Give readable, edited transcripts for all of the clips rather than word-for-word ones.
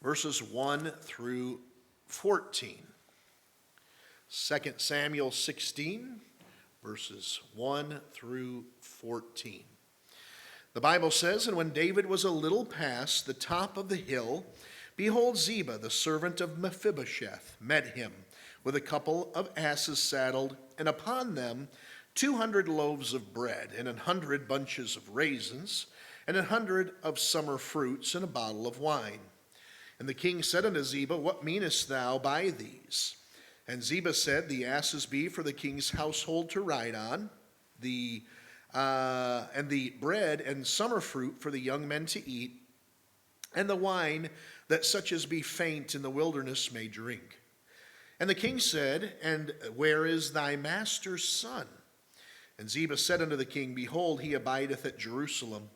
verses 1 through 14. 2 Samuel 16, verses 1 through 14. The Bible says, "And when David was a little past the top of the hill, behold, Ziba, the servant of Mephibosheth, met him with a couple of asses saddled, and upon them 200 loaves of bread, and 100 bunches of raisins, and 100 of summer fruits, and a bottle of wine. And the king said unto Ziba, What meanest thou by these? And Ziba said, The asses be for the king's household to ride on, and the bread and summer fruit for the young men to eat, and the wine that such as be faint in the wilderness may drink. And the king said, And where is thy master's son? And Ziba said unto the king, Behold, he abideth at Jerusalem.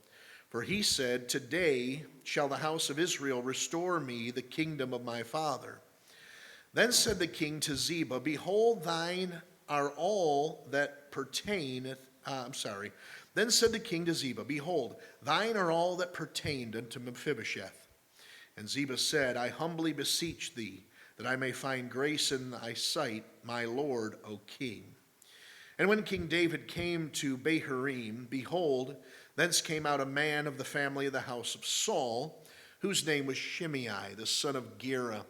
For he said, Today shall the house of Israel restore me the kingdom of my father. Then said the king to Ziba, Behold, thine are all that pertaineth. Then said the king to Ziba, Behold, thine are all that pertained unto Mephibosheth. And Ziba said, I humbly beseech thee, that I may find grace in thy sight, my lord, O king. And when King David came to Bahurim, behold, thence came out a man of the family of the house of Saul, whose name was Shimei, the son of Gera.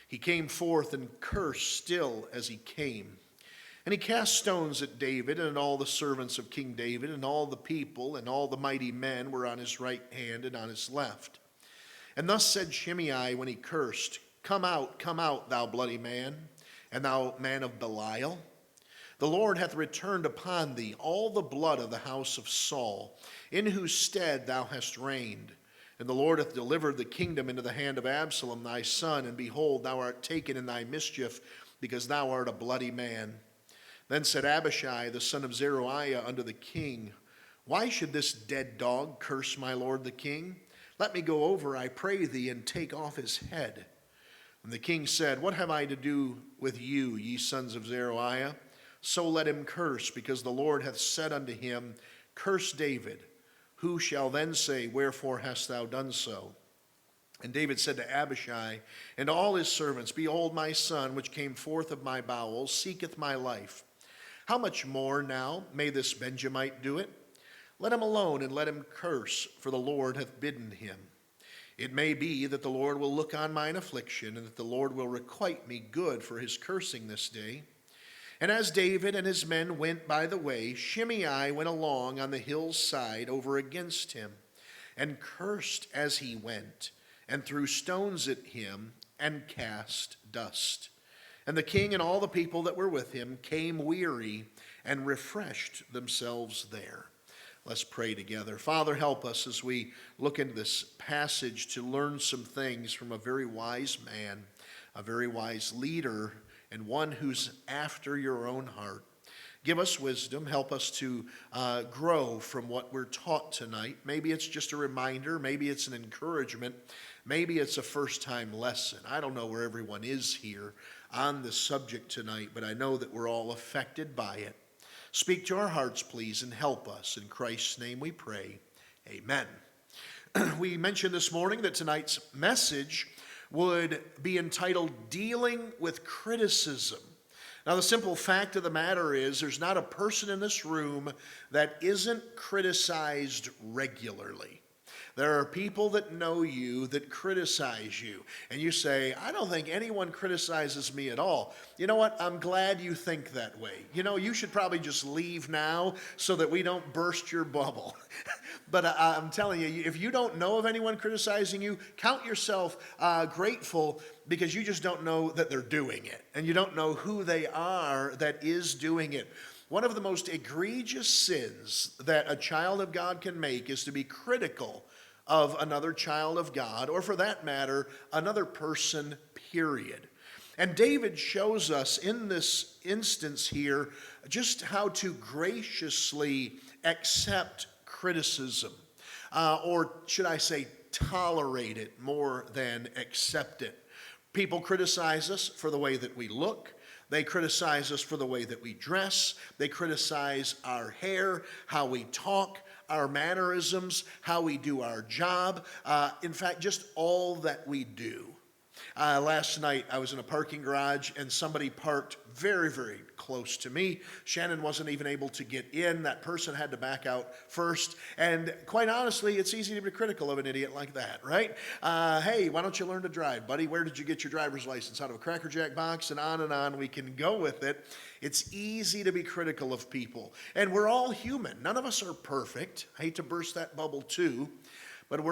He came forth and cursed still as he came. And he cast stones at David and at all the servants of King David, and all the people and all the mighty men were on his right hand and on his left. And thus said Shimei when he cursed, come out, thou bloody man, and thou man of Belial. The Lord hath returned upon thee all the blood of the house of Saul, in whose stead thou hast reigned. And the Lord hath delivered the kingdom into the hand of Absalom thy son, and behold, thou art taken in thy mischief, because thou art a bloody man. Then said Abishai the son of Zeruiah unto the king, Why should this dead dog curse my lord the king? Let me go over, I pray thee, and take off his head. And the king said, What have I to do with you, ye sons of Zeruiah? So let him curse, because the Lord hath said unto him, Curse David. Who shall then say, Wherefore hast thou done so? And David said to Abishai and to all his servants, Behold, my son, which came forth of my bowels, seeketh my life. How much more now may this Benjamite do it? Let him alone, and let him curse, for the Lord hath bidden him. It may be that the Lord will look on mine affliction, and that the Lord will requite me good for his cursing this day. And as David and his men went by the way, Shimei went along on the hill's side over against him, and cursed as he went, and threw stones at him, and cast dust. And the king and all the people that were with him came weary, and refreshed themselves there. Let's pray together. Father, help us as we look into this passage to learn some things from a very wise man, a very wise leader, and one who's after your own heart. Give us wisdom. Help us to grow from what we're taught tonight. Maybe it's just a reminder. Maybe it's an encouragement. Maybe it's a first-time lesson. I don't know where everyone is here on this subject tonight, but I know that we're all affected by it. Speak to our hearts, please, and help us. In Christ's name we pray. Amen. We mentioned this morning that tonight's message would be entitled Dealing with Criticism. Now, the simple fact of the matter is there's not a person in this room that isn't criticized regularly. There are people that know you that criticize you, and you say, I don't think anyone criticizes me at all. You know what? I'm glad you think that way. You know, you should probably just leave now so that we don't burst your bubble. But I'm telling you, if you don't know of anyone criticizing you, count yourself grateful, because you just don't know that they're doing it, and you don't know who they are that is doing it. One of the most egregious sins that a child of God can make is to be critical of another child of God, or for that matter, another person, period. And David shows us in this instance here just how to graciously accept criticism, or should I say tolerate it more than accept it. People criticize us for the way that we look. They criticize us for the way that we dress. They criticize our hair, how we talk, our mannerisms, how we do our job. In fact, just all that we do. Last night, I was in a parking garage and somebody parked very, very close to me. Shannon wasn't even able to get in. That person had to back out first. And quite honestly, it's easy to be critical of an idiot like that, right? Hey, why don't you learn to drive, buddy? Where did you get your driver's license? Out of a Cracker Jack box? And on we can go with it. It's easy to be critical of people. And we're all human. None of us are perfect. I hate to burst that bubble too. But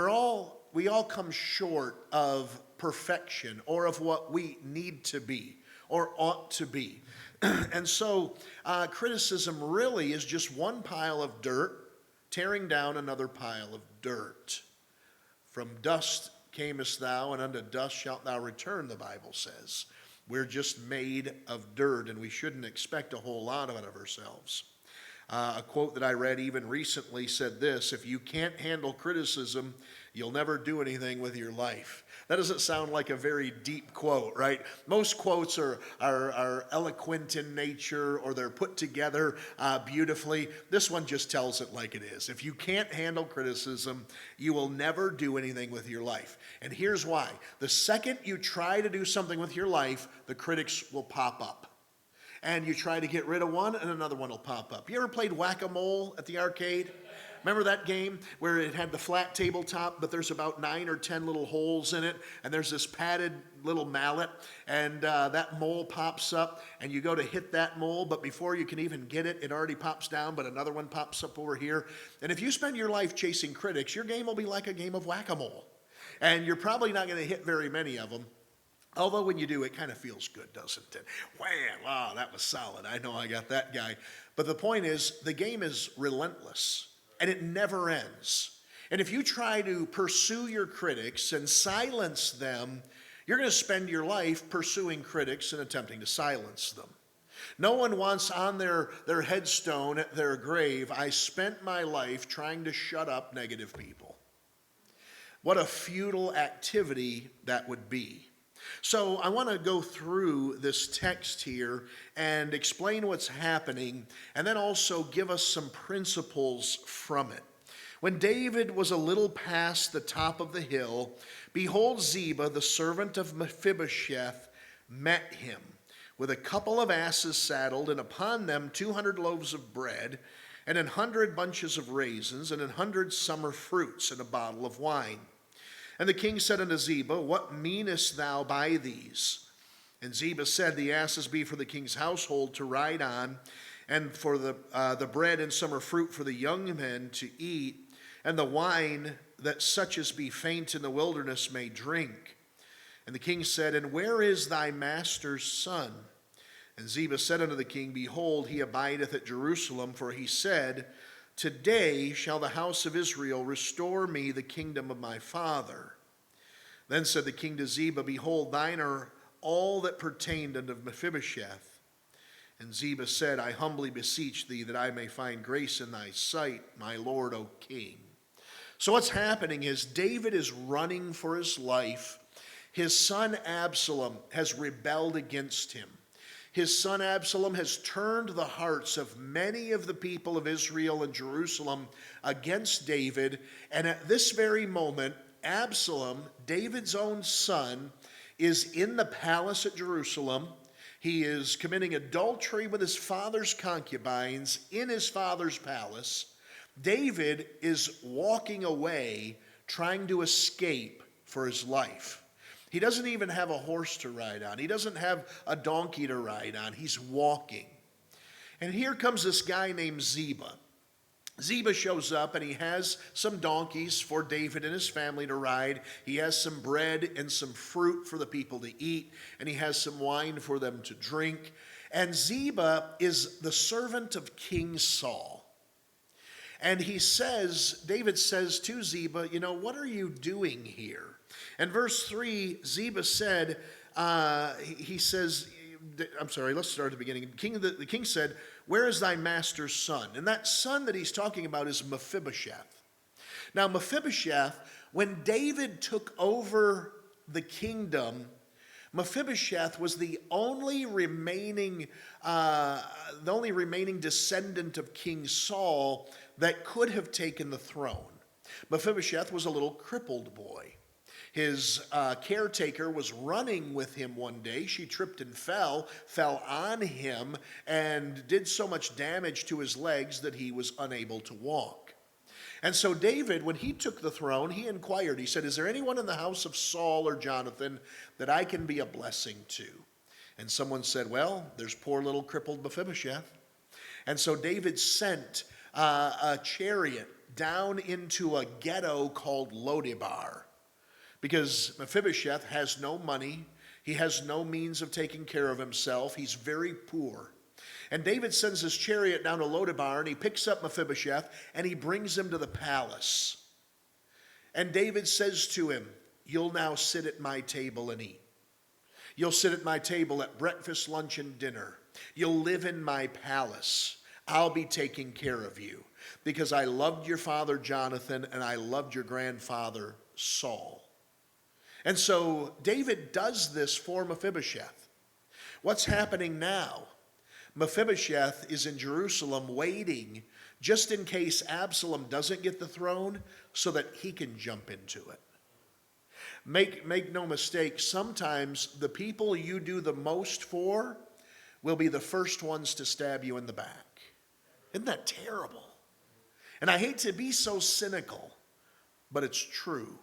we all come short of perfection or of what we need to be or ought to be. And so criticism really is just one pile of dirt tearing down another pile of dirt. From dust camest thou, and unto dust shalt thou return, the Bible says. We're just made of dirt, and we shouldn't expect a whole lot out of ourselves. A quote that I read even recently said this: if you can't handle criticism, you'll never do anything with your life. That doesn't sound like a very deep quote, right? Most quotes are eloquent in nature, or they're put together beautifully. This one just tells it like it is. If you can't handle criticism, you will never do anything with your life. And here's why. The second you try to do something with your life, the critics will pop up. And you try to get rid of one, and another one will pop up. You ever played whack-a-mole at the arcade? Remember that game where it had the flat tabletop, but there's about 9 or 10 little holes in it, and there's this padded little mallet, and that mole pops up, and you go to hit that mole, but before you can even get it, it already pops down, but another one pops up over here. And if you spend your life chasing critics, your game will be like a game of whack-a-mole. And you're probably not going to hit very many of them. Although when you do, it kind of feels good, doesn't it? Wham! Wow, that was solid. I know I got that guy. But the point is, the game is relentless, and it never ends. And if you try to pursue your critics and silence them, you're going to spend your life pursuing critics and attempting to silence them. No one wants on their headstone at their grave, I spent my life trying to shut up negative people. What a futile activity that would be. So I want to go through this text here and explain what's happening, and then also give us some principles from it. When David was a little past the top of the hill, behold, Ziba, the servant of Mephibosheth, met him with a couple of asses saddled, and upon them 200 loaves of bread, and 100 bunches of raisins, and 100 summer fruits, and a bottle of wine. And the king said unto Ziba, what meanest thou by these? And Ziba said, the asses be for the king's household to ride on, and for the bread and summer fruit for the young men to eat, and the wine that such as be faint in the wilderness may drink. And the king said, and where is thy master's son? And Ziba said unto the king, behold, he abideth at Jerusalem, for he said, today shall the house of Israel restore me the kingdom of my father. Then said the king to Ziba, behold, thine are all that pertained unto Mephibosheth. And Ziba said, I humbly beseech thee that I may find grace in thy sight, my lord, O king. So what's happening is David is running for his life. His son Absalom has rebelled against him. His son Absalom has turned the hearts of many of the people of Israel and Jerusalem against David. And at this very moment, Absalom, David's own son, is in the palace at Jerusalem. He is committing adultery with his father's concubines in his father's palace. David is walking away, trying to escape for his life. He doesn't even have a horse to ride on. He doesn't have a donkey to ride on. He's walking. And here comes this guy named Ziba. Ziba shows up, and he has some donkeys for David and his family to ride. He has some bread and some fruit for the people to eat, and he has some wine for them to drink. And Ziba is the servant of King Saul. And David says to Ziba, what are you doing here? And verse 3, Ziba said, let's start at the beginning. The king said, where is thy master's son? And that son that he's talking about is Mephibosheth. Now, Mephibosheth, when David took over the kingdom, Mephibosheth was the only remaining descendant of King Saul that could have taken the throne. Mephibosheth was a little crippled boy. His caretaker was running with him one day. She tripped and fell on him, and did so much damage to his legs that he was unable to walk. And so David, when he took the throne, he inquired. He said, "Is there anyone in the house of Saul or Jonathan that I can be a blessing to?" And someone said, "Well, there's poor little crippled Mephibosheth." And so David sent a chariot down into a ghetto called Lodebar, because Mephibosheth has no money. He has no means of taking care of himself. He's very poor. And David sends his chariot down to Lodebar, and he picks up Mephibosheth, and he brings him to the palace. And David says to him, "You'll now sit at my table and eat. You'll sit at my table at breakfast, lunch, and dinner. You'll live in my palace. I'll be taking care of you, because I loved your father Jonathan, and I loved your grandfather Saul." And so David does this for Mephibosheth. What's happening now? Mephibosheth is in Jerusalem waiting just in case Absalom doesn't get the throne, so that he can jump into it. Make no mistake, sometimes the people you do the most for will be the first ones to stab you in the back. Isn't that terrible? And I hate to be so cynical, but it's true.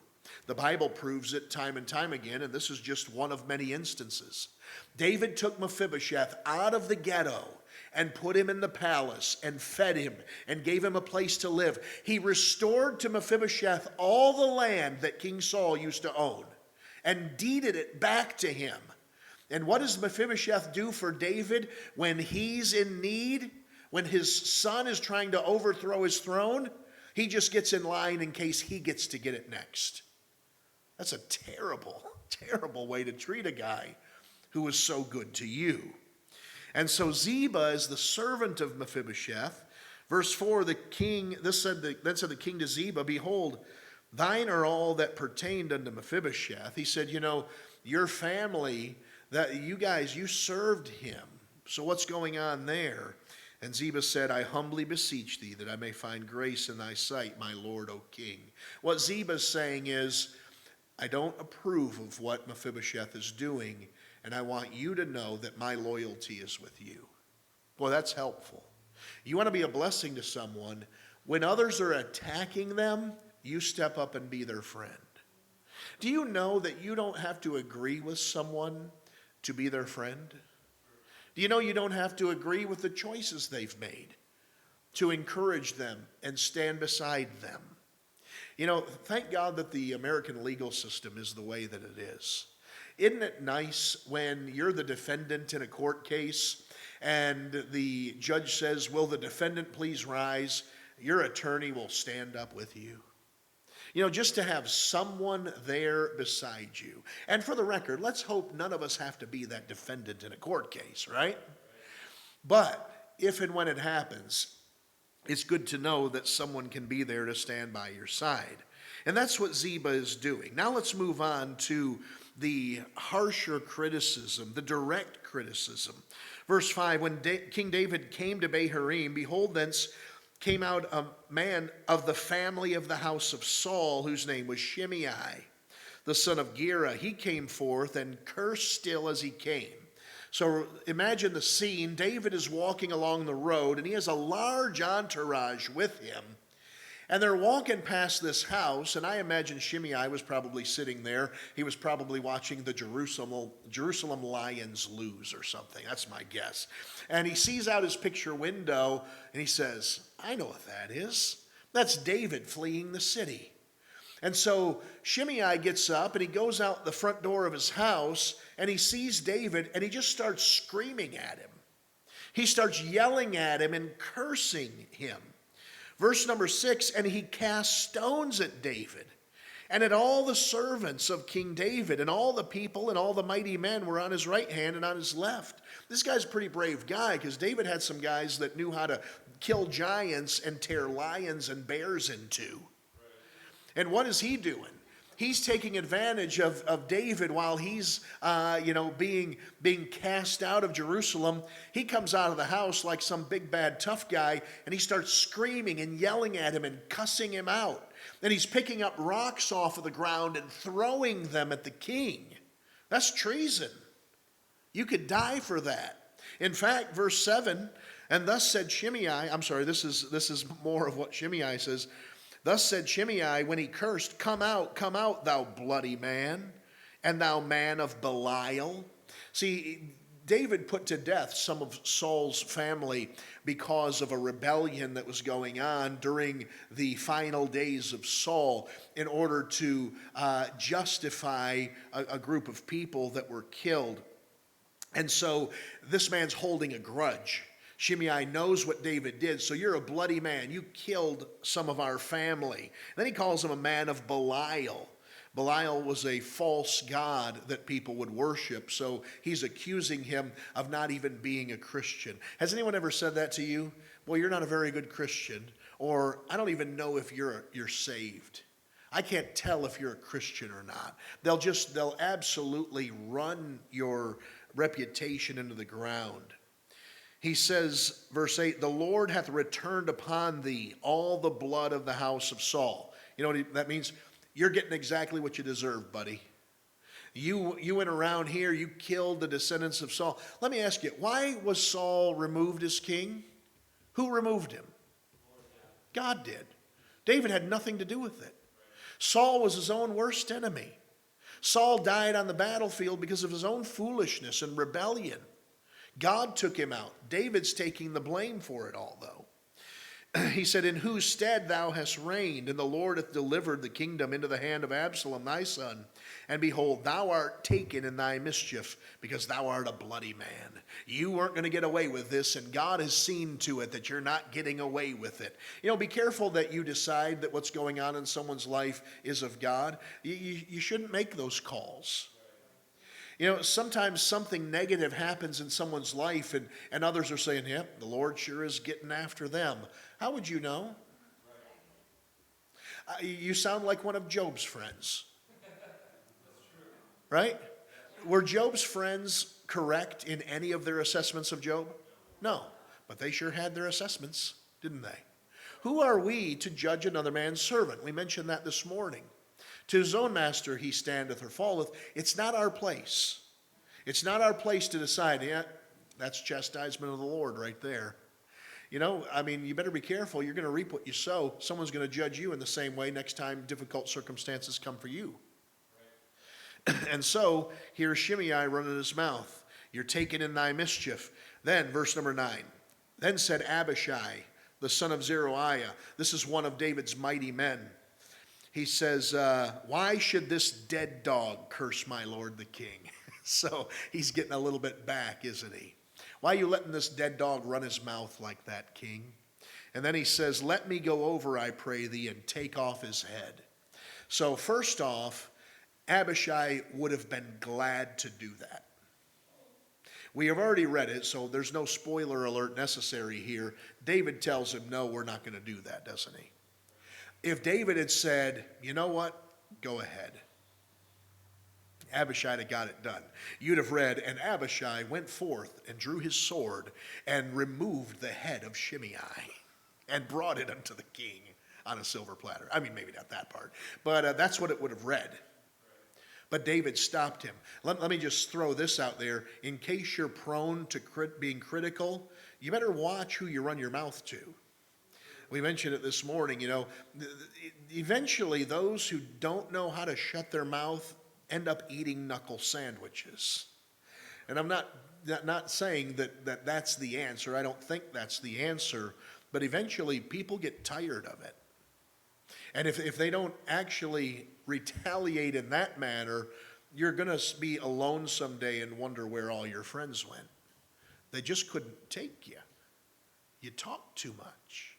The Bible proves it time and time again, and this is just one of many instances. David took Mephibosheth out of the ghetto and put him in the palace and fed him and gave him a place to live. He restored to Mephibosheth all the land that King Saul used to own and deeded it back to him. And what does Mephibosheth do for David when he's in need? When his son is trying to overthrow his throne, he just gets in line in case he gets to get it next. That's a terrible, terrible way to treat a guy who was so good to you. And so Ziba is the servant of Mephibosheth. Verse 4, then said the king to Ziba, "Behold, thine are all that pertained unto Mephibosheth." He said, your family, that you served him. So what's going on there? And Ziba said, "I humbly beseech thee that I may find grace in thy sight, my lord, O king." What Ziba's saying is, I don't approve of what Mephibosheth is doing, and I want you to know that my loyalty is with you. Boy, that's helpful. You want to be a blessing to someone. When others are attacking them, you step up and be their friend. Do you know that you don't have to agree with someone to be their friend? Do you know you don't have to agree with the choices they've made to encourage them and stand beside them? Thank God that the American legal system is the way that it is. Isn't it nice when you're the defendant in a court case and the judge says, "Will the defendant please rise?" Your attorney will stand up with you. Just to have someone there beside you. And for the record, let's hope none of us have to be that defendant in a court case, right? But if and when it happens, it's good to know that someone can be there to stand by your side. And that's what Ziba is doing. Now let's move on to the harsher criticism, the direct criticism. Verse 5, when King David came to Bahurim, behold, thence came out a man of the family of the house of Saul, whose name was Shimei, the son of Gera. He came forth and cursed still as he came. So imagine the scene. David is walking along the road, and he has a large entourage with him. And they're walking past this house, and I imagine Shimei was probably sitting there. He was probably watching the Jerusalem Lions lose or something. That's my guess. And he sees out his picture window, and he says, "I know what that is. That's David fleeing the city." And so Shimei gets up, and he goes out the front door of his house, and he sees David, and he just starts screaming at him. He starts yelling at him and cursing him. Verse number 6, and he cast stones at David and at all the servants of King David, and all the people and all the mighty men were on his right hand and on his left. This guy's a pretty brave guy, because David had some guys that knew how to kill giants and tear lions and bears in two. And what is he doing? He's taking advantage of David while he's being cast out of Jerusalem. He comes out of the house like some big bad tough guy, and he starts screaming and yelling at him and cussing him out. And he's picking up rocks off of the ground and throwing them at the king. That's treason. You could die for that. In fact, verse 7, and thus said Shimei, this is more of what Shimei says. Thus said Shimei when he cursed, come out, thou bloody man, and thou man of Belial. See, David put to death some of Saul's family because of a rebellion that was going on during the final days of Saul in order to justify a group of people that were killed. And so this man's holding a grudge. Shimei knows what David did, so you're a bloody man. You killed some of our family. Then he calls him a man of Belial. Belial was a false god that people would worship, so he's accusing him of not even being a Christian. Has anyone ever said that to you? Well, you're not a very good Christian, or I don't even know if you're saved. I can't tell if you're a Christian or not. They'll absolutely run your reputation into the ground. He says, verse 8, the Lord hath returned upon thee all the blood of the house of Saul. You know what that means? You're getting exactly what you deserve, buddy. You went around here, you killed the descendants of Saul. Let me ask you, why was Saul removed as king? Who removed him? God did. David had nothing to do with it. Saul was his own worst enemy. Saul died on the battlefield because of his own foolishness and rebellion. God took him out. David's taking the blame for it all, though. He said, in whose stead thou hast reigned, and the Lord hath delivered the kingdom into the hand of Absalom thy son. And behold, thou art taken in thy mischief, because thou art a bloody man. You weren't going to get away with this, and God has seen to it that you're not getting away with it. You know, be careful that you decide that what's going on in someone's life is of God. You shouldn't make those calls. You know, sometimes something negative happens in someone's life, and others are saying, yep, the Lord sure is getting after them. How would you know? You sound like one of Job's friends. Right? Were Job's friends correct in any of their assessments of Job? No, but they sure had their assessments, didn't they? Who are we to judge another man's servant? We mentioned that this morning. To his own master he standeth or falleth. It's not our place. It's not our place to decide, yeah, that's chastisement of the Lord right there. You know, I mean, you better be careful. You're going to reap what you sow. Someone's going to judge you in the same way next time difficult circumstances come for you. Right. And so, here's Shimei running his mouth. You're taken in thy mischief. Then, verse number 9. Then said Abishai, the son of Zeruiah. This is one of David's mighty men. He says, why should this dead dog curse my lord the king? So he's getting a little bit back, isn't he? Why are you letting this dead dog run his mouth like that, king? And then he says, let me go over, I pray thee, and take off his head. So first off, Abishai would have been glad to do that. We have already read it, so there's no spoiler alert necessary here. David tells him, no, we're not going to do that, doesn't he? If David had said, you know what, go ahead, Abishai had got it done. You'd have read, and Abishai went forth and drew his sword and removed the head of Shimei and brought it unto the king on a silver platter. I mean, maybe not that part, but that's what it would have read. But David stopped him. Let me just throw this out there. In case you're prone to being critical, you better watch who you run your mouth to. We mentioned it this morning, you know, eventually those who don't know how to shut their mouth end up eating knuckle sandwiches. And I'm not saying that that's the answer. I don't think that's the answer. But eventually people get tired of it. And if they don't actually retaliate in that manner, you're going to be alone someday and wonder where all your friends went. They just couldn't take you. You talk too much.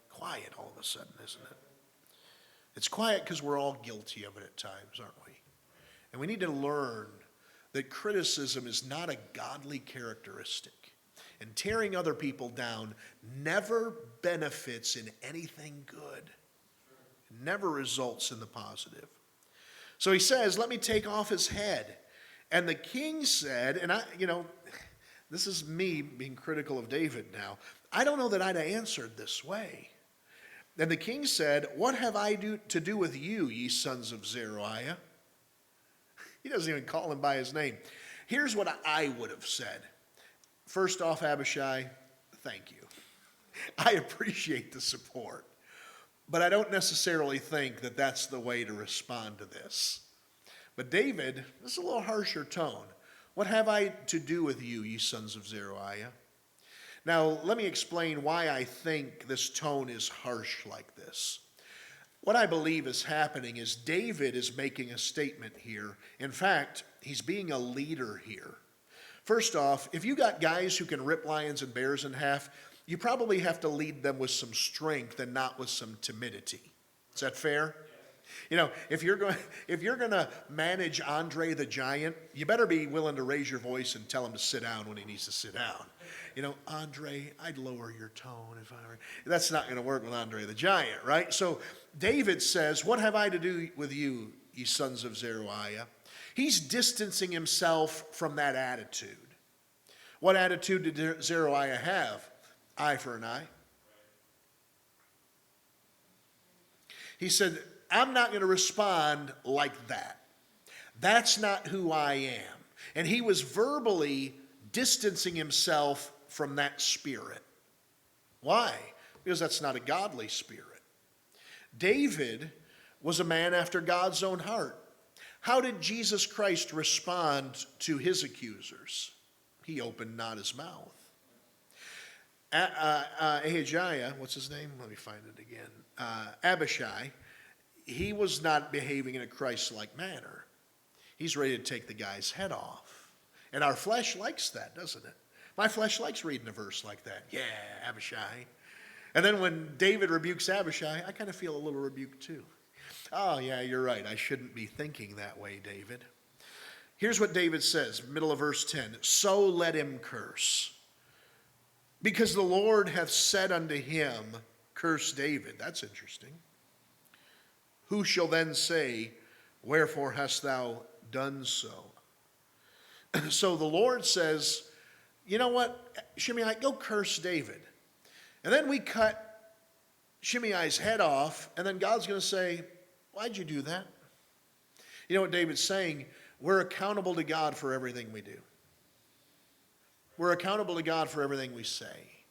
Quiet all of a sudden, isn't it? It's quiet because we're all guilty of it at times, aren't we? And we need to learn that criticism is not a godly characteristic. And tearing other people down never benefits in anything good. It never results in the positive. So he says, let me take off his head. And the king said, and this is me being critical of David now. I don't know that I'd have answered this way. Then the king said, "What have I to do with you, ye sons of Zeruiah?" He doesn't even call him by his name. Here's what I would have said. First off, Abishai, thank you. I appreciate the support. But I don't necessarily think that that's the way to respond to this. But David, this is a little harsher tone. "What have I to do with you, ye sons of Zeruiah?" Now, let me explain why I think this tone is harsh like this. What I believe is happening is David is making a statement here. In fact, he's being a leader here. First off, if you got guys who can rip lions and bears in half, you probably have to lead them with some strength and not with some timidity. Is that fair? You know, if you're going to manage Andre the Giant, you better be willing to raise your voice and tell him to sit down when he needs to sit down. You know, "Andre, I'd lower your tone if I were." That's not going to work with Andre the Giant, right? So David says, "What have I to do with you, ye sons of Zeruiah?" He's distancing himself from that attitude. What attitude did Zeruiah have? Eye for an eye. He said, "I'm not going to respond like that. That's not who I am." And he was verbally distancing himself from that spirit. Why? Because that's not a godly spirit. David was a man after God's own heart. How did Jesus Christ respond to his accusers? He opened not his mouth. Ahaziah, what's his name? Let me find it again. Abishai, he was not behaving in a Christ-like manner. He's ready to take the guy's head off. And our flesh likes that, doesn't it? My flesh likes reading a verse like that. Yeah, Abishai. And then when David rebukes Abishai, I kind of feel a little rebuked too. Oh, yeah, you're right. I shouldn't be thinking that way, David. Here's what David says, middle of verse 10. "So let him curse, because the Lord hath said unto him, curse David." That's interesting. "Who shall then say, wherefore hast thou done so?" So the Lord says, "You know what, Shimei, go curse David." And then we cut Shimei's head off, and then God's going to say, "Why'd you do that?" You know what David's saying? We're accountable to God for everything we do. We're accountable to God for everything we say.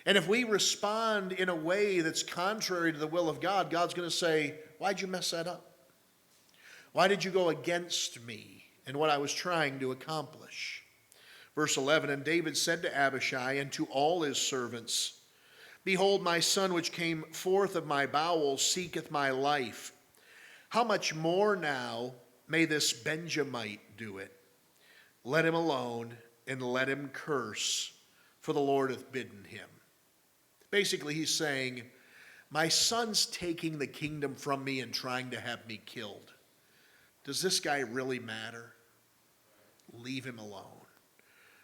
And if we respond in a way that's contrary to the will of God, God's going to say, "Why'd you mess that up? Why did you go against me and what I was trying to accomplish?" Verse 11, "And David said to Abishai and to all his servants, Behold, my son which came forth of my bowels seeketh my life. How much more now may this Benjamite do it? Let him alone and let him curse, for the Lord hath bidden him." Basically, he's saying, my son's taking the kingdom from me and trying to have me killed. Does this guy really matter? Leave him alone.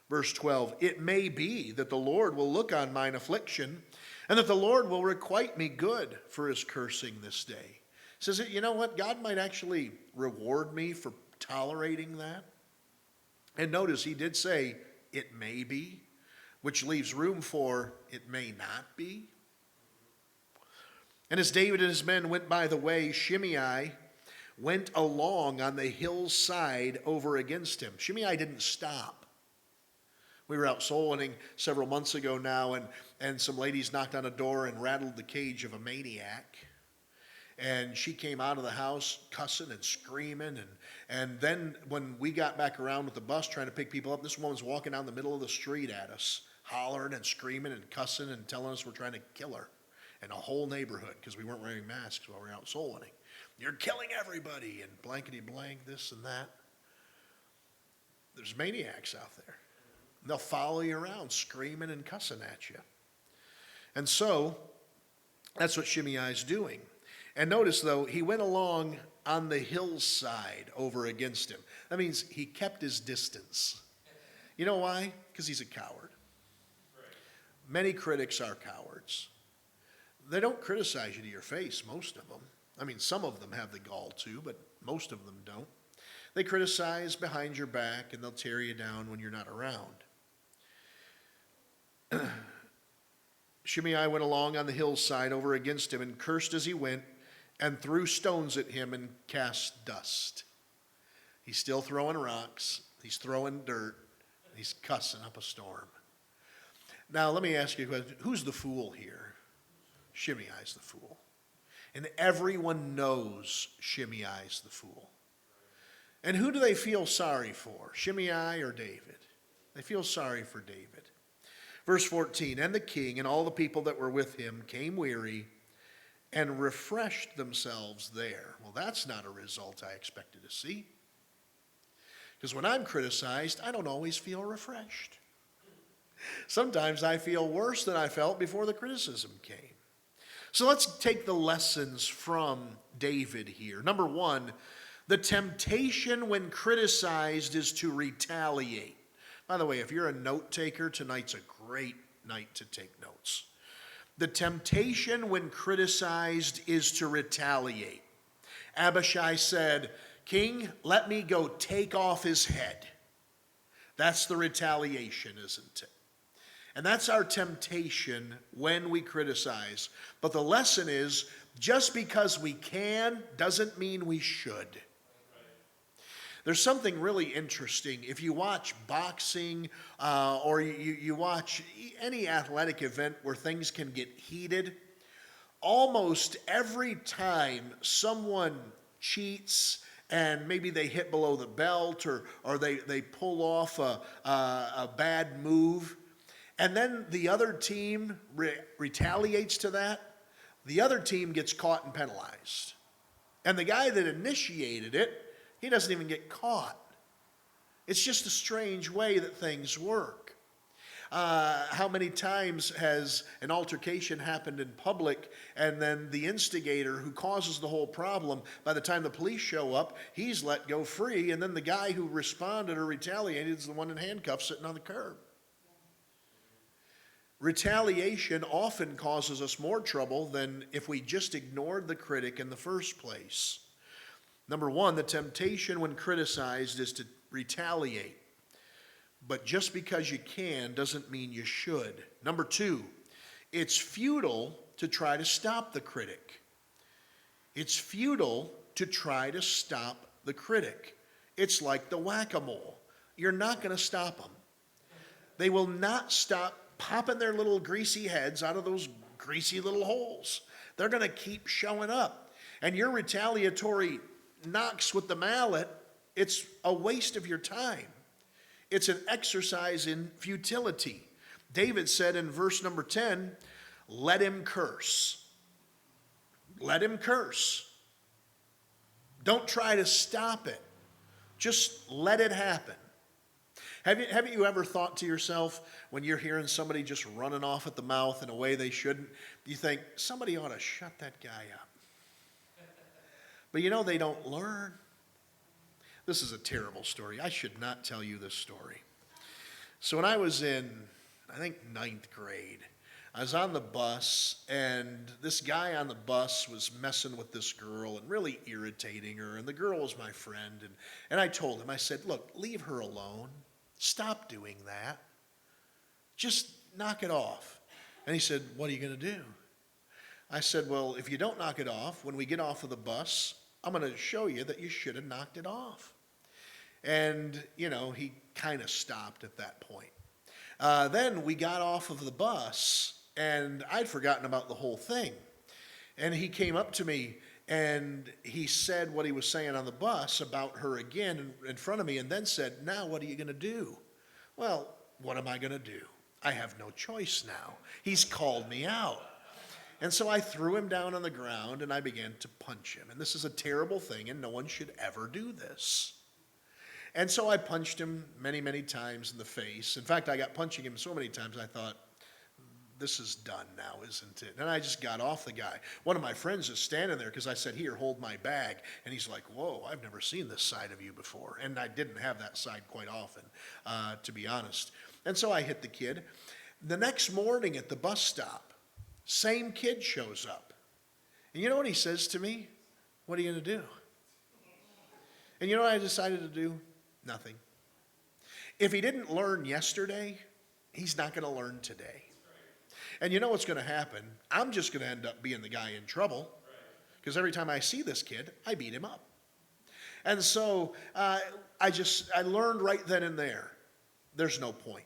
Verse 12, "It may be that the Lord will look on mine affliction, and that the Lord will requite me good for his cursing this day." Says, you know what? God might actually reward me for tolerating that. And notice he did say, "it may be," which leaves room for "it may not be." "And as David and his men went by the way, Shimei went along on the hillside over against him." Shimei didn't stop. We were out soul winning several months ago now, and some ladies knocked on a door and rattled the cage of a maniac. And she came out of the house cussing and screaming. And then when we got back around with the bus trying to pick people up, this woman's walking down the middle of the street at us, hollering and screaming and cussing and telling us we're trying to kill her. And a whole neighborhood, because we weren't wearing masks while we were out soul winning. "You're killing everybody," and blankety blank, this and that. There's maniacs out there. They'll follow you around screaming and cussing at you. And so that's what Shimei's doing. And notice, though, he went along on the hillside over against him. That means he kept his distance. You know why? Because he's a coward. Many critics are cowards. They don't criticize you to your face, most of them. I mean, some of them have the gall to, but most of them don't. They criticize behind your back, and they'll tear you down when you're not around. Shimei went along on the hillside over against him and cursed as he went and threw stones at him and cast dust. He's still throwing rocks. He's throwing dirt. He's cussing up a storm. Now, let me ask you a question. Who's the fool here? Shimei's the fool. And everyone knows Shimei's the fool. And who do they feel sorry for? Shimei or David? They feel sorry for David. Verse 14, and the king and all the people that were with him came weary and refreshed themselves there. Well, that's not a result I expected to see. Because when I'm criticized, I don't always feel refreshed. Sometimes I feel worse than I felt before the criticism came. So let's take the lessons from David here. Number one, the temptation when criticized is to retaliate. By the way, if you're a note taker, tonight's a great night to take notes. The temptation when criticized is to retaliate. Abishai said, King, let me go take off his head. That's the retaliation, isn't it? And that's our temptation when we criticize. But the lesson is, just because we can doesn't mean we should. There's something really interesting. If you watch boxing or you watch any athletic event where things can get heated, almost every time someone cheats and maybe they hit below the belt or they pull off a bad move, and then the other team retaliates to that, the other team gets caught and penalized. And the guy that initiated it, he doesn't even get caught. It's just a strange way that things work. How many times has an altercation happened in public and then the instigator who causes the whole problem, by the time the police show up, he's let go free, and then the guy who responded or retaliated is the one in handcuffs sitting on the curb. Retaliation often causes us more trouble than if we just ignored the critic in the first place. Number one, the temptation when criticized is to retaliate. But just because you can doesn't mean you should. Number two, it's futile to try to stop the critic. It's futile to try to stop the critic. It's like the whack-a-mole. You're not going to stop them. They will not stop popping their little greasy heads out of those greasy little holes. They're going to keep showing up. And your retaliatory knocks with the mallet, it's a waste of your time. It's an exercise in futility. David said in verse number 10, let him curse. Let him curse. Don't try to stop it. Just let it happen. Haven't you ever thought to yourself, when you're hearing somebody just running off at the mouth in a way they shouldn't, you think, somebody ought to shut that guy up. But you know, they don't learn. This is a terrible story. I should not tell you this story. So when I was in, I think, 9th grade, I was on the bus, and this guy on the bus was messing with this girl and really irritating her, and the girl was my friend. And I told him, I said, look, leave her alone. Stop doing that. Just knock it off. And he said, what are you going to do? I said, well, if you don't knock it off, when we get off of the bus, I'm going to show you that you should have knocked it off. And, you know, he kind of stopped at that point. Then we got off of the bus, and I'd forgotten about the whole thing. And he came up to me, and he said what he was saying on the bus about her again in front of me, and then said, now what are you going to do? Well, what am I going to do? I have no choice now. He's called me out. And so I threw him down on the ground, and I began to punch him. And this is a terrible thing, and no one should ever do this. And so I punched him many, many times in the face. In fact, I got punching him so many times, I thought, this is done now, isn't it? And I just got off the guy. One of my friends is standing there because I said, here, hold my bag. And he's like, whoa, I've never seen this side of you before. And I didn't have that side quite often, to be honest. And so I hit the kid. The next morning at the bus stop, same kid shows up. And you know what he says to me? What are you going to do? And you know what I decided to do? Nothing. If he didn't learn yesterday, he's not going to learn today. And you know what's going to happen? I'm just going to end up being the guy in trouble, because every time I see this kid, I beat him up. And so I learned right then and there, there's no point.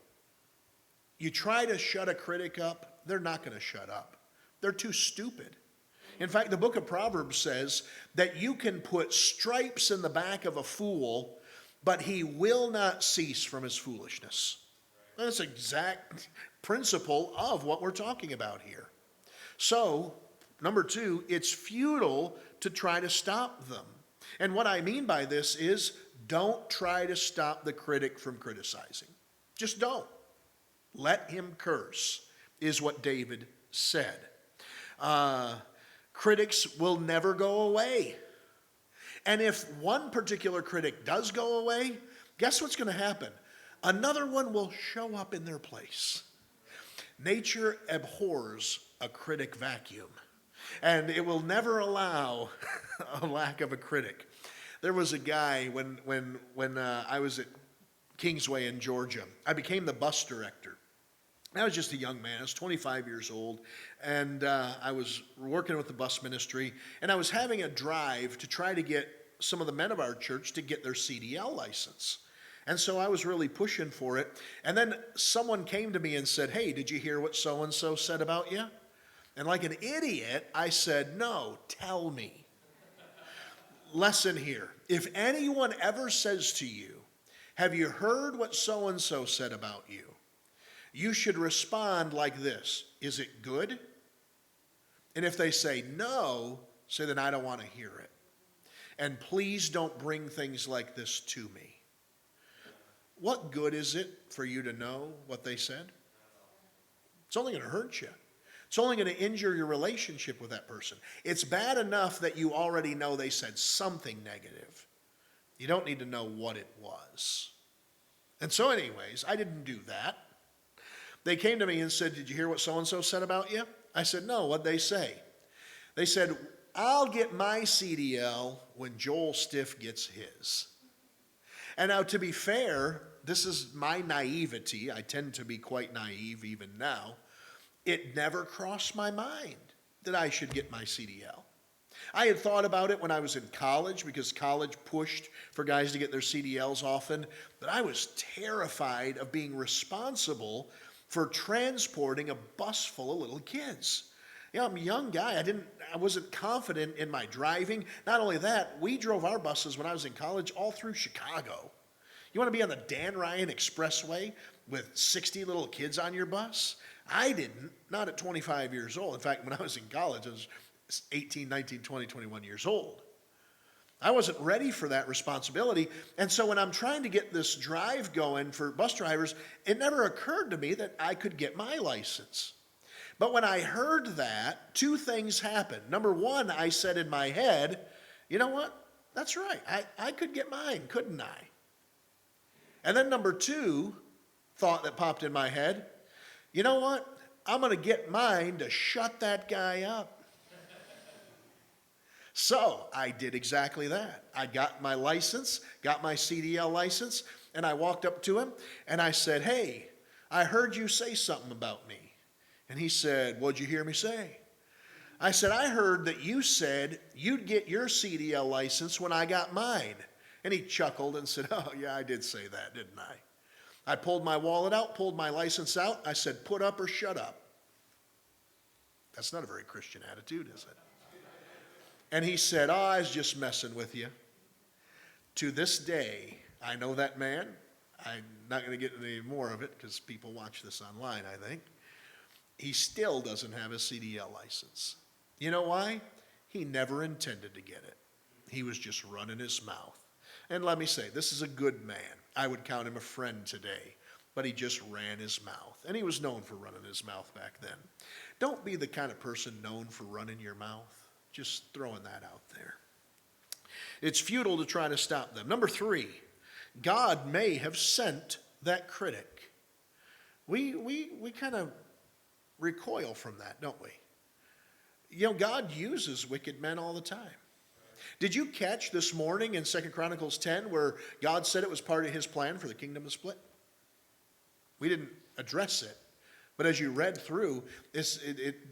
You try to shut a critic up, they're not going to shut up. They're too stupid. In fact, the book of Proverbs says that you can put stripes in the back of a fool, but he will not cease from his foolishness. That's the exact principle of what we're talking about here. So, number two, it's futile to try to stop them. And what I mean by this is, don't try to stop the critic from criticizing. Just don't. Let him curse, is what David said. Critics will never go away. And if one particular critic does go away, guess what's going to happen? Another one will show up in their place. Nature abhors a critic vacuum, and it will never allow a lack of a critic. There was a guy when I was at Kingsway in Georgia. I became the bus director. I was just a young man. I was 25 years old, and I was working with the bus ministry, and I was having a drive to try to get some of the men of our church to get their CDL license. And so I was really pushing for it. And then someone came to me and said, "Hey, did you hear what so-and-so said about you?" And like an idiot, I said, "No, tell me." Lesson here. If anyone ever says to you, "Have you heard what so-and-so said about you?" you should respond like this: "Is it good?" And if they say no, say, "Then I don't want to hear it. And please don't bring things like this to me." What good is it for you to know what they said? It's only going to hurt you. It's only going to injure your relationship with that person. It's bad enough that you already know they said something negative. You don't need to know what it was. And so anyways, I didn't do that. They came to me and said, "Did you hear what so-and-so said about you?" I said, "No, what'd they say?" They said, "I'll get my CDL when Joel Stiff gets his." And now, to be fair, this is my naivety. I tend to be quite naive even now. It never crossed my mind that I should get my CDL. I had thought about it when I was in college, because college pushed for guys to get their CDLs often, but I was terrified of being responsible for transporting a bus full of little kids. You know, I'm a young guy. I wasn't confident in my driving. Not only that, we drove our buses when I was in college all through Chicago. You want to be on the Dan Ryan Expressway with 60 little kids on your bus? I didn't, not at 25 years old. In fact, when I was in college, I was 18, 19, 20, 21 years old. I wasn't ready for that responsibility. And so when I'm trying to get this drive going for bus drivers, it never occurred to me that I could get my license. But when I heard that, two things happened. Number one, I said in my head, "You know what? That's right. I could get mine, couldn't I?" And then number two, thought that popped in my head, "You know what? I'm going to get mine to shut that guy up." So I did exactly that. I got my license, got my CDL license, and I walked up to him and I said, "Hey, I heard you say something about me." And he said, "What'd you hear me say?" I said, "I heard that you said you'd get your CDL license when I got mine." And he chuckled and said, "Oh, yeah, I did say that, didn't I?" I pulled my wallet out, pulled my license out. I said, "Put up or shut up." That's not a very Christian attitude, is it? And he said, "Oh, I was just messing with you." To this day, I know that man. I'm not going to get any more of it because people watch this online, I think. He still doesn't have a CDL license. You know why? He never intended to get it. He was just running his mouth. And let me say, this is a good man. I would count him a friend today. But he just ran his mouth. And he was known for running his mouth back then. Don't be the kind of person known for running your mouth. Just throwing that out there. It's futile to try to stop them. Number three, God may have sent that critic. We kind of recoil from that, don't we? You know, God uses wicked men all the time. Did you catch this morning in 2 Chronicles 10 where God said it was part of his plan for the kingdom to split? We didn't address it, But as you read through,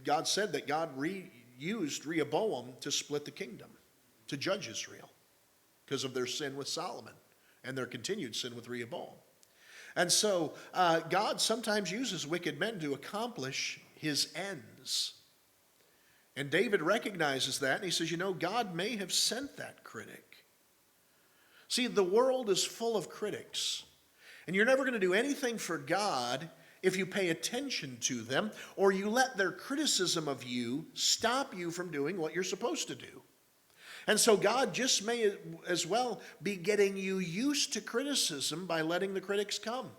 God said that God used Rehoboam to split the kingdom, to judge Israel, because of their sin with Solomon and their continued sin with Rehoboam. And so God sometimes uses wicked men to accomplish his ends. And David recognizes that, and he says, God may have sent that critic. See, the world is full of critics, and you're never going to do anything for God if you pay attention to them, or you let their criticism of you stop you from doing what you're supposed to do. And so God just may as well be getting you used to criticism by letting the critics come.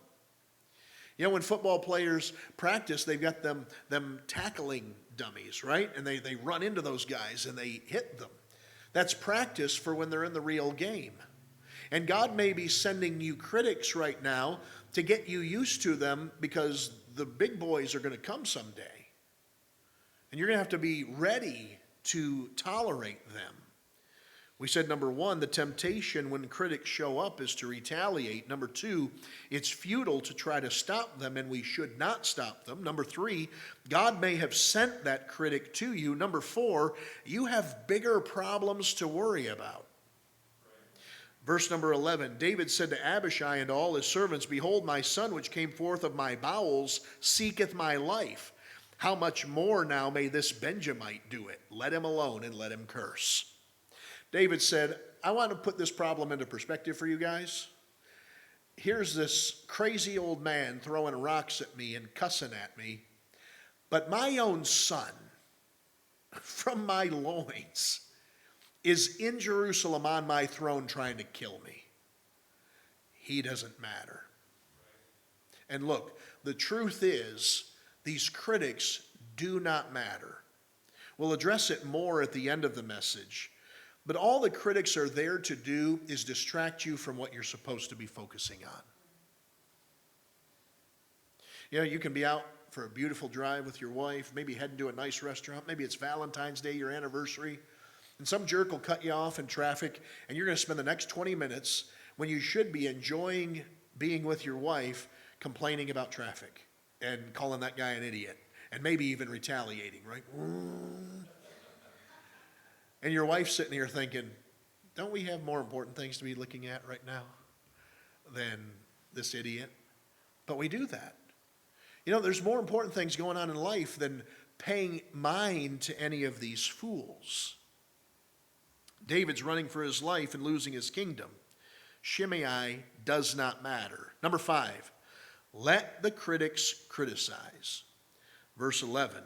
When football players practice, they've got them tackling dummies, right? And they run into those guys and they hit them. That's practice for when they're in the real game. And God may be sending you critics right now to get you used to them, because the big boys are going to come someday. And you're going to have to be ready to tolerate them. We said, number one, the temptation when critics show up is to retaliate. Number two, it's futile to try to stop them, and we should not stop them. Number three, God may have sent that critic to you. Number four, you have bigger problems to worry about. Verse number 11, David said to Abishai and all his servants, "Behold, my son which came forth of my bowels seeketh my life. How much more now may this Benjamite do it? Let him alone and let him curse." David said, I want to put this problem into perspective for you guys. Here's this crazy old man throwing rocks at me and cussing at me, but my own son from my loins is in Jerusalem on my throne trying to kill me. He doesn't matter. And look, the truth is, these critics do not matter. We'll address it more at the end of the message. But all the critics are there to do is distract you from what you're supposed to be focusing on. You can be out for a beautiful drive with your wife, maybe heading to a nice restaurant, maybe it's Valentine's Day, your anniversary, and some jerk will cut you off in traffic, and you're going to spend the next 20 minutes when you should be enjoying being with your wife, complaining about traffic and calling that guy an idiot, and maybe even retaliating, right? And your wife's sitting here thinking, don't we have more important things to be looking at right now than this idiot? But we do that. There's more important things going on in life than paying mind to any of these fools. David's running for his life and losing his kingdom. Shimei does not matter. Number 5, let the critics criticize. Verse 11,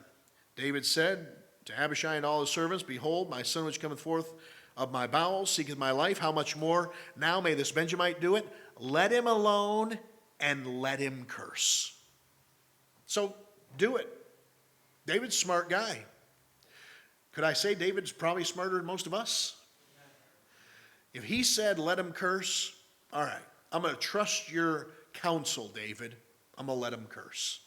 David said to Abishai and all his servants, "Behold, my son which cometh forth of my bowels seeketh my life. How much more now may this Benjamite do it? Let him alone and let him curse." So do it. David's a smart guy. Could I say David's probably smarter than most of us? If he said, let him curse, all right, I'm going to trust your counsel, David. I'm going to let him curse.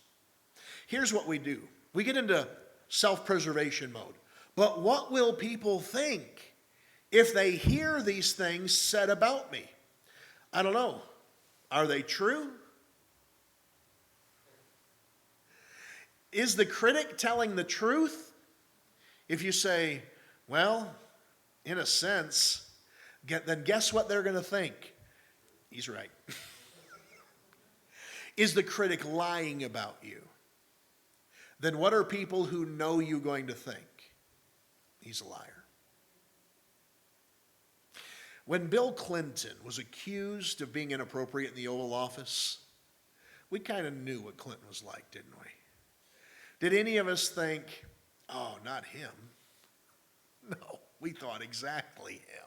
Here's what we do. We get into self-preservation mode. But what will people think if they hear these things said about me? I don't know. Are they true? Is the critic telling the truth? If you say, well, in a sense, then guess what they're going to think? He's right. Is the critic lying about you? Then what are people who know you going to think? He's a liar. When Bill Clinton was accused of being inappropriate in the Oval Office, we kind of knew what Clinton was like, didn't we? Did any of us think, oh, not him? No, we thought exactly him.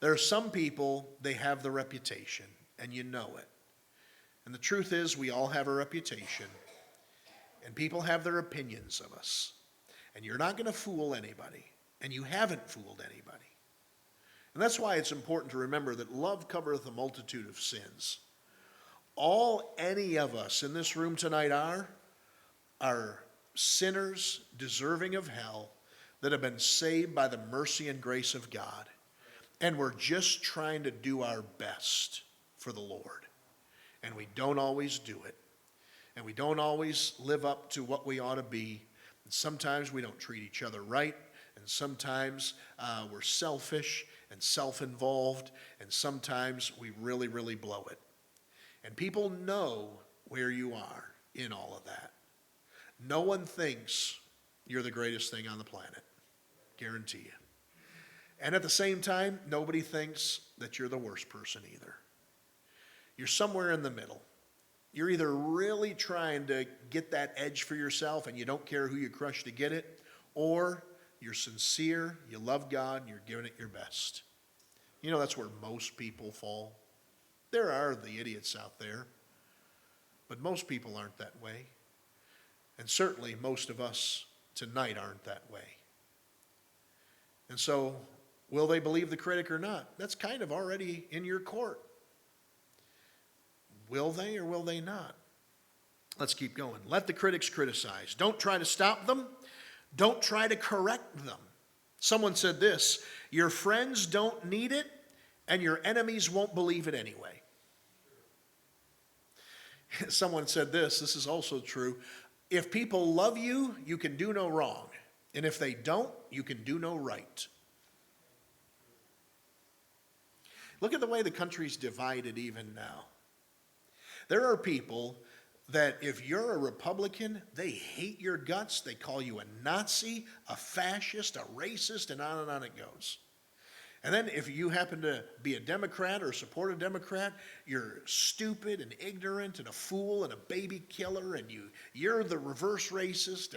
There are some people, they have the reputation, and you know it. And the truth is, we all have a reputation, and people have their opinions of us. And you're not going to fool anybody, and you haven't fooled anybody. And that's why it's important to remember that love covereth a multitude of sins. All any of us in this room tonight are sinners deserving of hell that have been saved by the mercy and grace of God. And we're just trying to do our best for the Lord. And we don't always do it. and we don't always live up to what we ought to be. And sometimes we don't treat each other right, and sometimes we're selfish and self-involved, and sometimes we really, really blow it. And people know where you are in all of that. No one thinks you're the greatest thing on the planet. Guarantee you. And at the same time, nobody thinks that you're the worst person either. You're somewhere in the middle. You're either really trying to get that edge for yourself and you don't care who you crush to get it, or you're sincere, you love God, and you're giving it your best. You know, that's where most people fall. There are the idiots out there, but most people aren't that way. And certainly most of us tonight aren't that way. And so, will they believe the critic or not? That's kind of already in your court. Will they or will they not? Let's keep going. Let the critics criticize. Don't try to stop them. Don't try to correct them. Someone said this: your friends don't need it, and your enemies won't believe it anyway. Someone said this is also true: if people love you, you can do no wrong. And if they don't, you can do no right. Look at the way the country's divided even now. There are people that if you're a Republican, they hate your guts. They call you a Nazi, a fascist, a racist, and on it goes. And then if you happen to be a Democrat or support a Democrat, you're stupid and ignorant and a fool and a baby killer, and you're the reverse racist.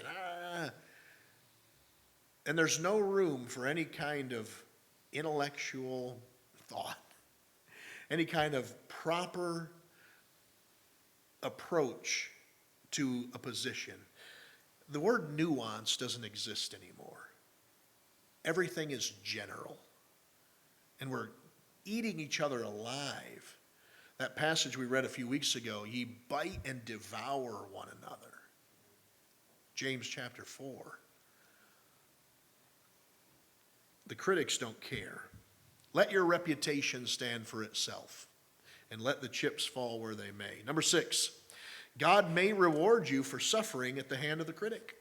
And there's no room for any kind of intellectual thought, any kind of proper approach to a position. The word nuance doesn't exist anymore. Everything is general. And we're eating each other alive. That passage we read a few weeks ago, ye bite and devour one another. James chapter 4. The critics don't care. Let your reputation stand for itself, and let the chips fall where they may. Number 6, God may reward you for suffering at the hand of the critic.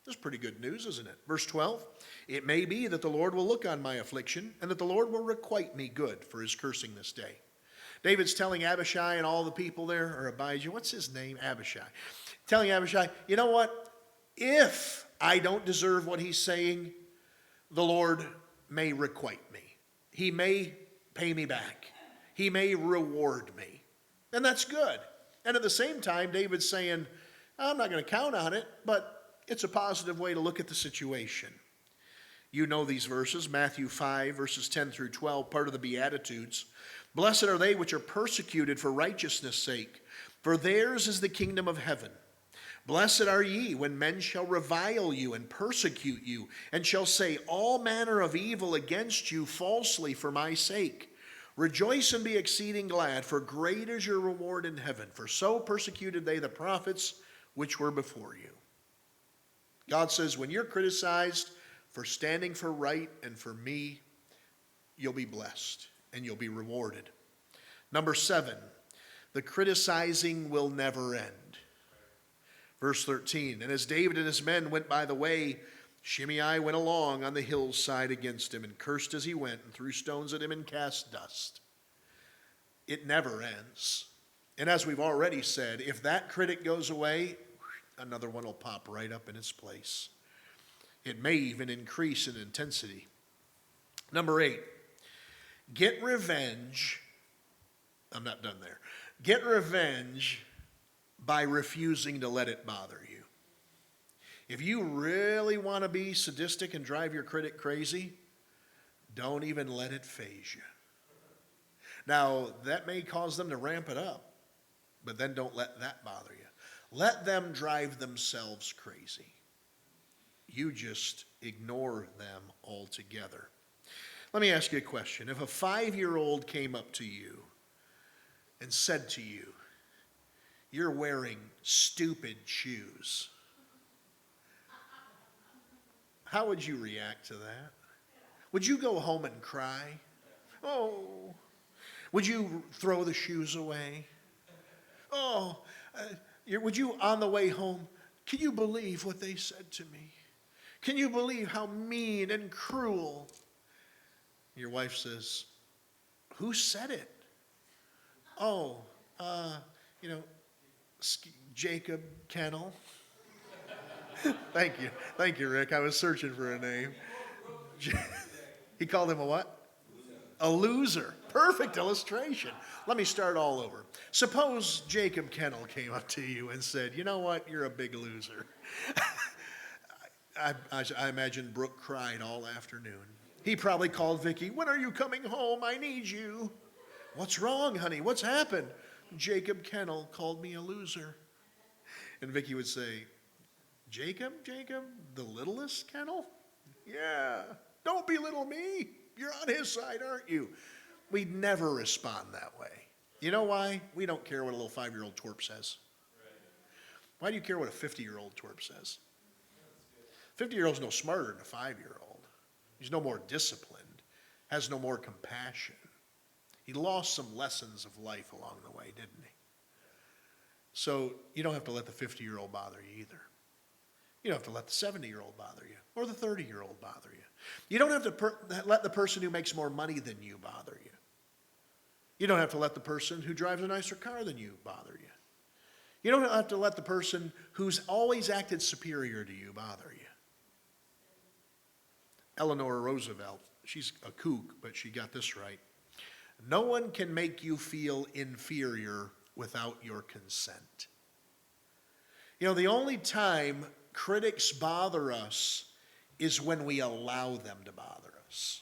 That's pretty good news, isn't it? Verse 12, it may be that the Lord will look on my affliction, and that the Lord will requite me good for his cursing this day. David's telling Abishai and all the people there, or Abijah, what's his name? Abishai. Telling Abishai, you know what? If I don't deserve what he's saying, the Lord may requite me. He may pay me back. He may reward me. And that's good. And at the same time, David's saying, I'm not going to count on it, but it's a positive way to look at the situation. You know these verses, Matthew 5, verses 10 through 12, part of the Beatitudes. Blessed are they which are persecuted for righteousness' sake, for theirs is the kingdom of heaven. Blessed are ye when men shall revile you and persecute you, and shall say all manner of evil against you falsely for my sake. Rejoice and be exceeding glad, for great is your reward in heaven. For so persecuted they the prophets which were before you. God says when you're criticized for standing for right and for me, you'll be blessed and you'll be rewarded. Number 7, the criticizing will never end. Verse 13, and as David and his men went by the way, Shimei went along on the hillside against him and cursed as he went and threw stones at him and cast dust. It never ends. And as we've already said, if that critic goes away, another one will pop right up in its place. It may even increase in intensity. Number 8, get revenge. I'm not done there. Get revenge by refusing to let it bother you. If you really want to be sadistic and drive your critic crazy, don't even let it faze you. Now, that may cause them to ramp it up, but then don't let that bother you. Let them drive themselves crazy. You just ignore them altogether. Let me ask you a question. If a 5-year-old came up to you and said to you, you're wearing stupid shoes, how would you react to that? Would you go home and cry? Oh. Would you throw the shoes away? Oh, Would you, on the way home, can you believe what they said to me? Can you believe how mean and cruel? Your wife says, who said it? Oh, you know, Jacob Kennel. Thank you, Rick. I was searching for a name. He called him a what? A loser. Perfect illustration. Let me start all over. Suppose Jacob Kennel came up to you and said, you know what, you're a big loser. I imagine Brooke cried all afternoon. He probably called Vicki, when are you coming home? I need you. What's wrong, honey? What's happened? Jacob Kennel called me a loser. And Vicki would say, Jacob, the littlest Kennel? Yeah, don't belittle me. You're on his side, aren't you? We'd never respond that way. You know why? We don't care what a little 5-year-old twerp says. Why do you care what a 50-year-old twerp says? 50-year-old's no smarter than a 5-year-old. He's no more disciplined, has no more compassion. He lost some lessons of life along the way, didn't he? So you don't have to let the 50-year-old bother you either. You don't have to let the 70-year-old bother you, or the 30-year-old bother you. You don't have to let the person who makes more money than you bother you. You don't have to let the person who drives a nicer car than you bother you. You don't have to let the person who's always acted superior to you bother you. Eleanor Roosevelt, she's a kook, but she got this right. No one can make you feel inferior without your consent. You know, the only time critics bother us is when we allow them to bother us.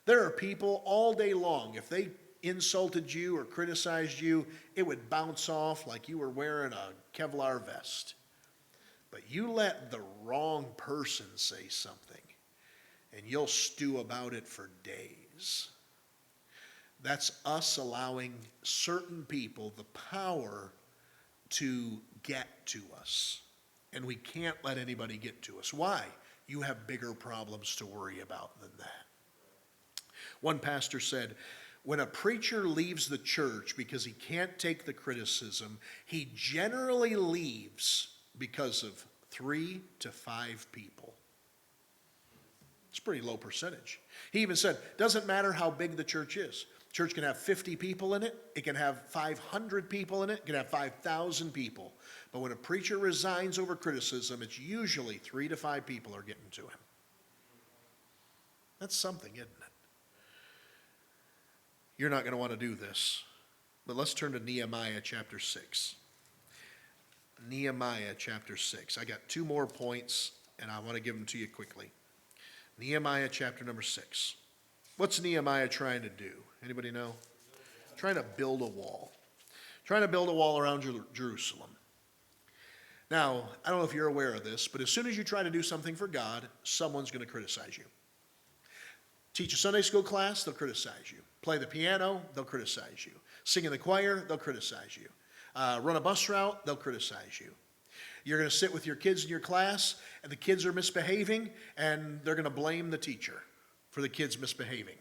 There are people all day long, if they insulted you or criticized you, it would bounce off like you were wearing a Kevlar vest. But you let the wrong person say something, and you'll stew about it for days. That's us allowing certain people the power to get to us. And we can't let anybody get to us. Why? You have bigger problems to worry about than that. One pastor said, when a preacher leaves the church because he can't take the criticism, he generally leaves because of 3 to 5 people. It's a pretty low percentage. He even said, doesn't matter how big the church is. Church can have 50 people in it. It can have 500 people in it. It can have 5,000 people. But when a preacher resigns over criticism, it's usually 3 to 5 people are getting to him. That's something, isn't it? You're not going to want to do this. But let's turn to Nehemiah chapter 6. Nehemiah chapter 6. I got 2 more points, and I want to give them to you quickly. Nehemiah chapter number 6. What's Nehemiah trying to do? Anybody know? Trying to build a wall. Trying to build a wall around Jerusalem. Now, I don't know if you're aware of this, but as soon as you try to do something for God, someone's going to criticize you. Teach a Sunday school class, they'll criticize you. Play the piano, they'll criticize you. Sing in the choir, they'll criticize you. Run a bus route, they'll criticize you. You're going to sit with your kids in your class, and the kids are misbehaving, and they're going to blame the teacher for the kids misbehaving.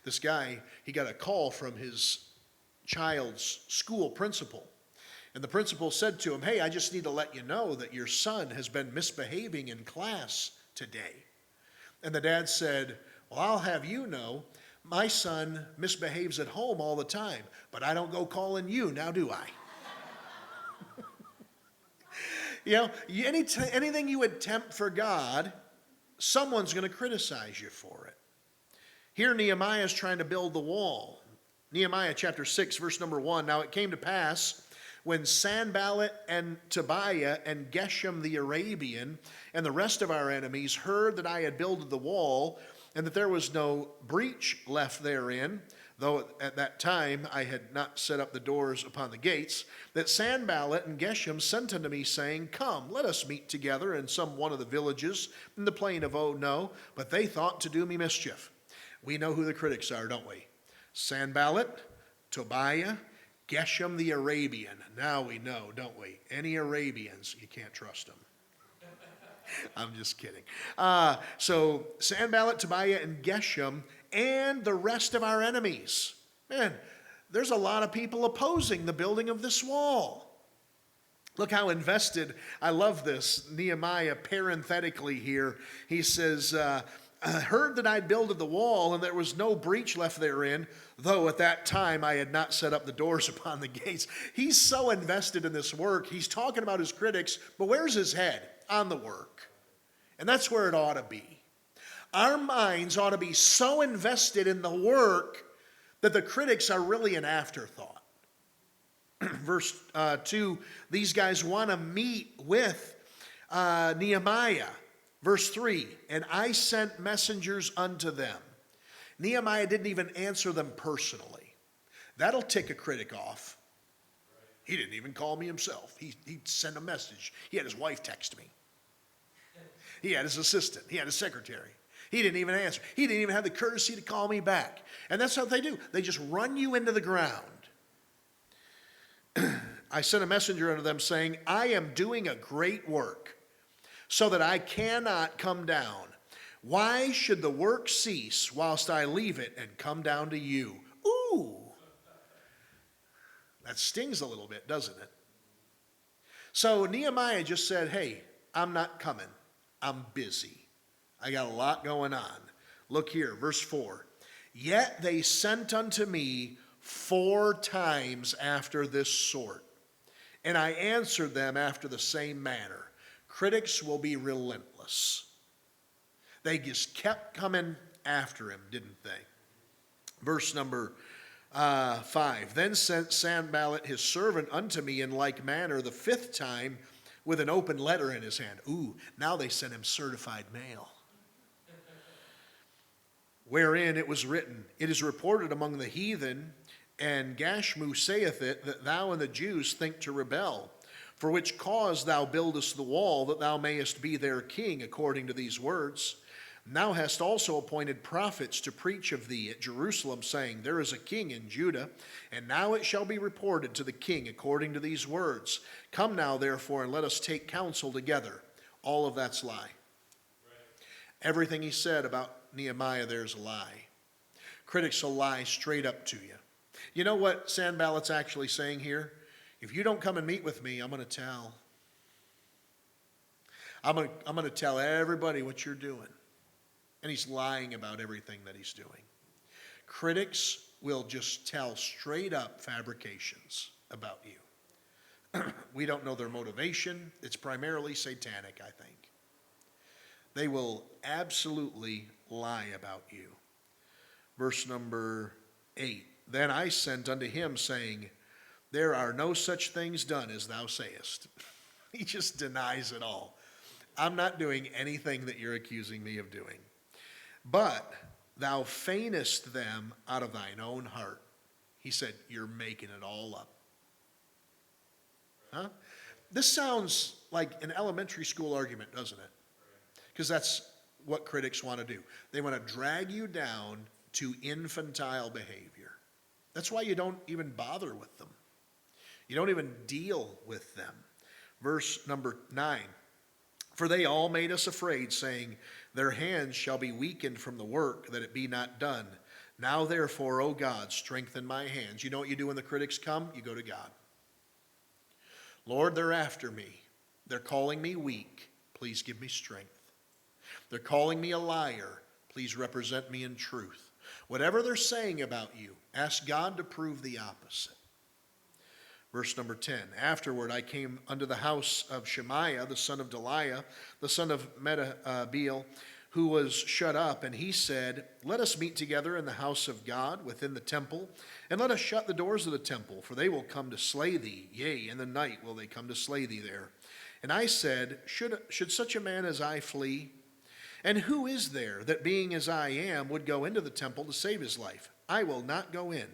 This guy, he got a call from his child's school principal. And the principal said to him, hey, I just need to let you know that your son has been misbehaving in class today. And the dad said, well, I'll have you know, my son misbehaves at home all the time, but I don't go calling you, now do I? You know, anything you attempt for God, someone's going to criticize you for it. Here Nehemiah is trying to build the wall. Nehemiah chapter 6, verse number 1. Now it came to pass when Sanballat and Tobiah and Geshem the Arabian and the rest of our enemies heard that I had builded the wall and that there was no breach left therein, though at that time I had not set up the doors upon the gates, that Sanballat and Geshem sent unto me, saying, come, let us meet together in some one of the villages in the plain of No. But they thought to do me mischief. We know who the critics are, don't we? Sanballat, Tobiah, Geshem the Arabian. Now we know, don't we? Any Arabians, you can't trust them. I'm just kidding. So Sanballat, Tobiah, and Geshem, and the rest of our enemies. Man, there's a lot of people opposing the building of this wall. Look how invested. I love this. Nehemiah, parenthetically here, he says, I heard that I builded the wall, and there was no breach left therein, though at that time I had not set up the doors upon the gates. He's so invested in this work. He's talking about his critics, but where's his head? On the work. And that's where it ought to be. Our minds ought to be so invested in the work that the critics are really an afterthought. Verse 2, these guys want to meet with Nehemiah. Verse 3, and I sent messengers unto them. Nehemiah didn't even answer them personally. That'll tick a critic off. He didn't even call me himself. He sent a message. He had his wife text me. He had his assistant. He had his secretary. He didn't even answer. He didn't even have the courtesy to call me back. And that's what they do. They just run you into the ground. I sent a messenger unto them saying, I am doing a great work, so that I cannot come down. Why should the work cease whilst I leave it and come down to you? Ooh. That stings a little bit, doesn't it? So Nehemiah just said, hey, I'm not coming. I'm busy. I got a lot going on. Look here, verse 4. Yet they sent unto me 4 times after this sort, and I answered them after the same manner. Critics will be relentless. They just kept coming after him, didn't they? Verse number 5. Then sent Sanballat his servant unto me in like manner the 5th time with an open letter in his hand. Ooh, now they sent him certified mail. Wherein it was written, it is reported among the heathen, and Gashmu saith it, that thou and the Jews think to rebel. For which cause thou buildest the wall, that thou mayest be their king, according to these words. Thou hast also appointed prophets to preach of thee at Jerusalem, saying, there is a king in Judah, and now it shall be reported to the king according to these words. Come now, therefore, and let us take counsel together. All of that's lie. Right. Everything he said about Nehemiah, there's a lie. Critics will lie straight up to you. You know what Sanballat's actually saying here? If you don't come and meet with me, I'm going to tell. I'm going to tell everybody what you're doing. And he's lying about everything that he's doing. Critics will just tell straight up fabrications about you. We don't know their motivation. It's primarily satanic, I think. They will absolutely lie about you. Verse number 8. Then I sent unto him, saying, there are no such things done as thou sayest. He just denies it all. I'm not doing anything that you're accusing me of doing. But thou feignest them out of thine own heart. He said, you're making it all up. Huh? This sounds like an elementary school argument, doesn't it? Because that's what critics want to do. They want to drag you down to infantile behavior. That's why you don't even bother with them. You don't even deal with them. Verse number 9. For they all made us afraid, saying, their hands shall be weakened from the work, that it be not done. Now therefore, O God, strengthen my hands. You know what you do when the critics come? You go to God. Lord, they're after me. They're calling me weak. Please give me strength. They're calling me a liar. Please represent me in truth. Whatever they're saying about you, ask God to prove the opposite. Verse number 10. Afterward I came unto the house of Shemaiah, the son of Deliah, the son of Medabiel, who was shut up, and he said, let us meet together in the house of God within the temple, and let us shut the doors of the temple, for they will come to slay thee. Yea, in the night will they come to slay thee there. And I said, should such a man as I flee? And who is there that, being as I am, would go into the temple to save his life? I will not go in.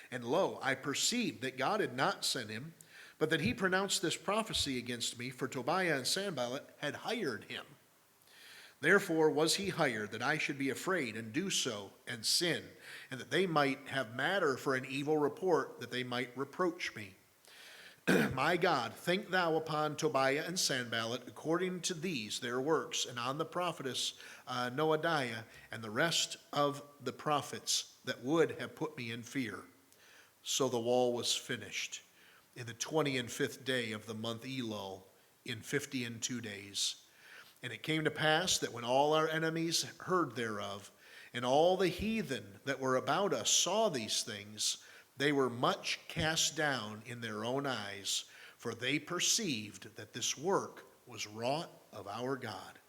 And lo, I perceived that God had not sent him, but that he pronounced this prophecy against me, for Tobiah and Sanballat had hired him. Therefore was he hired, that I should be afraid and do so and sin, and that they might have matter for an evil report, that they might reproach me. My God, think thou upon Tobiah and Sanballat according to these their works, and on the prophetess Noadiah and the rest of the prophets that would have put me in fear. So the wall was finished. in the 25th day of the month Elul, in 52 days. And it came to pass that when all our enemies heard thereof, and all the heathen that were about us saw these things, they were much cast down in their own eyes, for they perceived that this work was wrought of our God.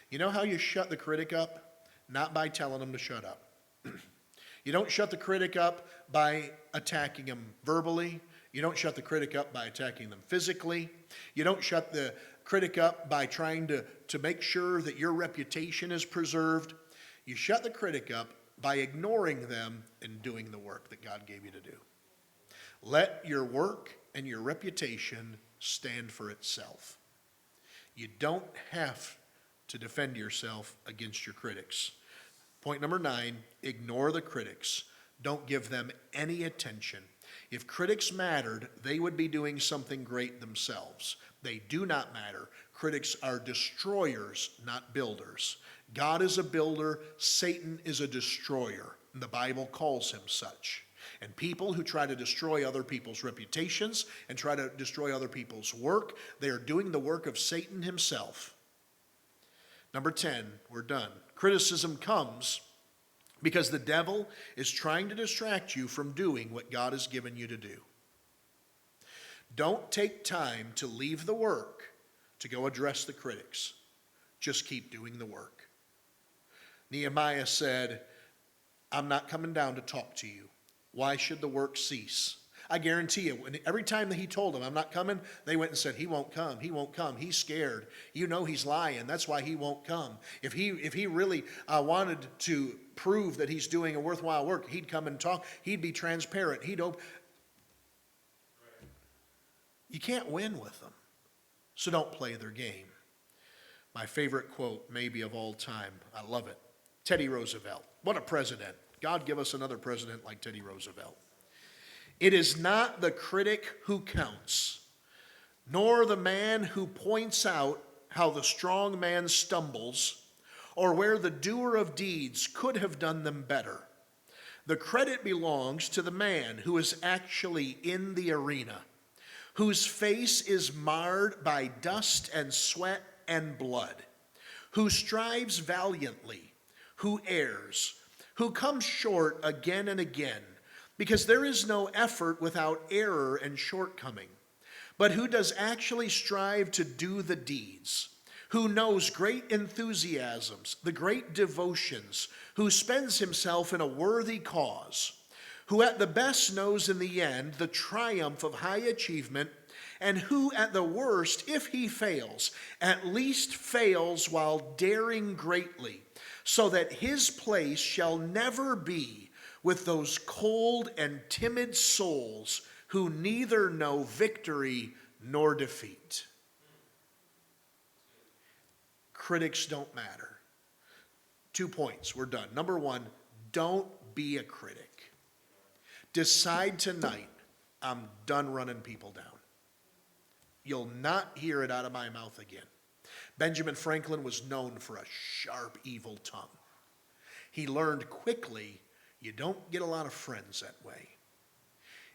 You know how you shut the critic up? Not by telling them to shut up. You don't shut the critic up by attacking them verbally. You don't shut the critic up by attacking them physically. You don't shut the critic up by trying to make sure that your reputation is preserved. You shut the critic up by ignoring them and doing the work that God gave you to do. Let your work and your reputation stand for itself. You don't have to defend yourself against your critics. Point number 9, ignore the critics. Don't give them any attention. If critics mattered, they would be doing something great themselves. They do not matter. Critics are destroyers, not builders. God is a builder, Satan is a destroyer, and the Bible calls him such. And people who try to destroy other people's reputations and try to destroy other people's work, they are doing the work of Satan himself. Number 10, we're done. Criticism comes because the devil is trying to distract you from doing what God has given you to do. Don't take time to leave the work to go address the critics. Just keep doing the work. Nehemiah said, I'm not coming down to talk to you. Why should the work cease? I guarantee you, every time that he told them, I'm not coming, they went and said, he won't come, he won't come, he's scared. You know he's lying, that's why he won't come. If he really wanted to prove that he's doing a worthwhile work, he'd come and talk, he'd be transparent, You can't win with them, so don't play their game. My favorite quote, maybe of all time, I love it. Teddy Roosevelt, what a president. God give us another president like Teddy Roosevelt. It is not the critic who counts, nor the man who points out how the strong man stumbles, or where the doer of deeds could have done them better. The credit belongs to the man who is actually in the arena, whose face is marred by dust and sweat and blood, who strives valiantly, who errs, who comes short again and again, because there is no effort without error and shortcoming, but who does actually strive to do the deeds, who knows great enthusiasms, the great devotions, who spends himself in a worthy cause, who at the best knows in the end the triumph of high achievement, and who at the worst, if he fails, at least fails while daring greatly, so that his place shall never be with those cold and timid souls who neither know victory nor defeat. Critics don't matter. 2 points, we're done. Number 1, don't be a critic. Decide tonight, I'm done running people down. You'll not hear it out of my mouth again. Benjamin Franklin was known for a sharp, evil tongue. He learned quickly you don't get a lot of friends that way.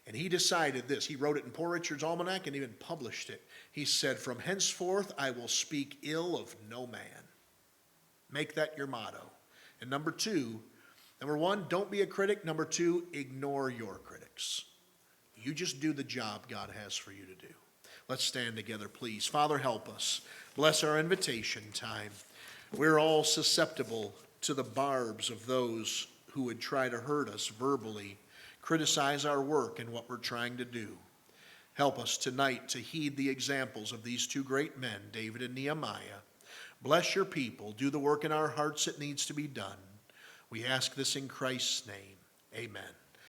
And he decided this. He wrote it in Poor Richard's Almanac and even published it. He said, from henceforth I will speak ill of no man. Make that your motto. And number 1, don't be a critic. Number 2, ignore your critics. You just do the job God has for you to do. Let's stand together, please. Father, help us. Bless our invitation time. We're all susceptible to the barbs of those who would try to hurt us verbally, criticize our work and what we're trying to do. Help us tonight to heed the examples of these 2 great men, David and Nehemiah. Bless your people. Do the work in our hearts that needs to be done. We ask this in Christ's name. Amen.